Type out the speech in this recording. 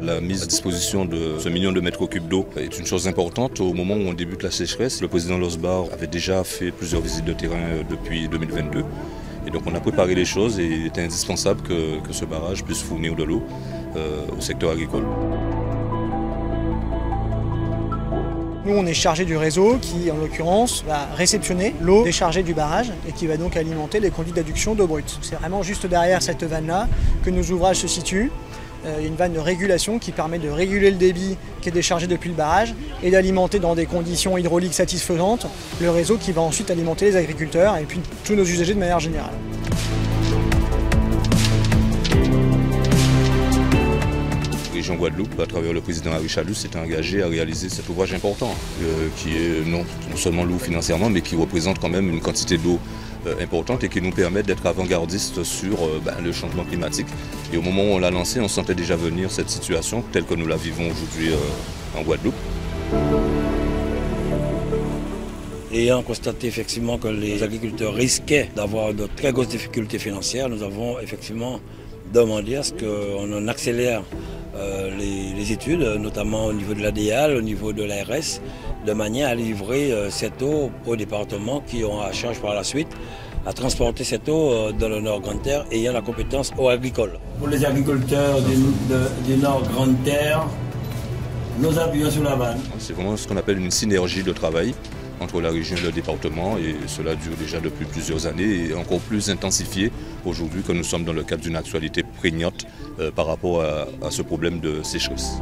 La mise à disposition de ce million de mètres cubes d'eau est une chose importante. Au moment où on débute la sécheresse, le président Losbar avait déjà fait plusieurs visites de terrain depuis 2022. Et donc on a préparé les choses et il était indispensable que ce barrage puisse fournir de l'eau au secteur agricole. Nous, on est chargé du réseau qui, en l'occurrence, va réceptionner l'eau déchargée du barrage et qui va donc alimenter les conduits d'adduction d'eau brute. C'est vraiment juste derrière cette vanne-là que nos ouvrages se situent. Il y a une vanne de régulation qui permet de réguler le débit qui est déchargé depuis le barrage et d'alimenter dans des conditions hydrauliques satisfaisantes le réseau qui va ensuite alimenter les agriculteurs et puis tous nos usagers de manière générale. La région Guadeloupe, à travers le président Harry Chalus, s'est engagé à réaliser cet ouvrage important, qui est non seulement lourd financièrement, mais qui représente quand même une quantité d'eau importante et qui nous permet d'être avant-gardistes sur le changement climatique. Et au moment où on l'a lancé, on sentait déjà venir cette situation telle que nous la vivons aujourd'hui en Guadeloupe. Ayant constaté effectivement que les agriculteurs risquaient d'avoir de très grosses difficultés financières, nous avons effectivement demandé à ce qu'on en accélère les études, notamment au niveau de l'ADEAL, au niveau de l'ARS, de manière à livrer cette eau aux départements qui ont à charge par la suite à transporter cette eau dans le Nord Grande Terre ayant la compétence eau agricole. Pour les agriculteurs du Nord Grande Terre, nous appuyons sur la vanne. C'est vraiment ce qu'on appelle une synergie de travail entre la région et le département et cela dure déjà depuis plusieurs années et encore plus intensifié aujourd'hui que nous sommes dans le cadre d'une actualité prégnante par rapport à ce problème de sécheresse.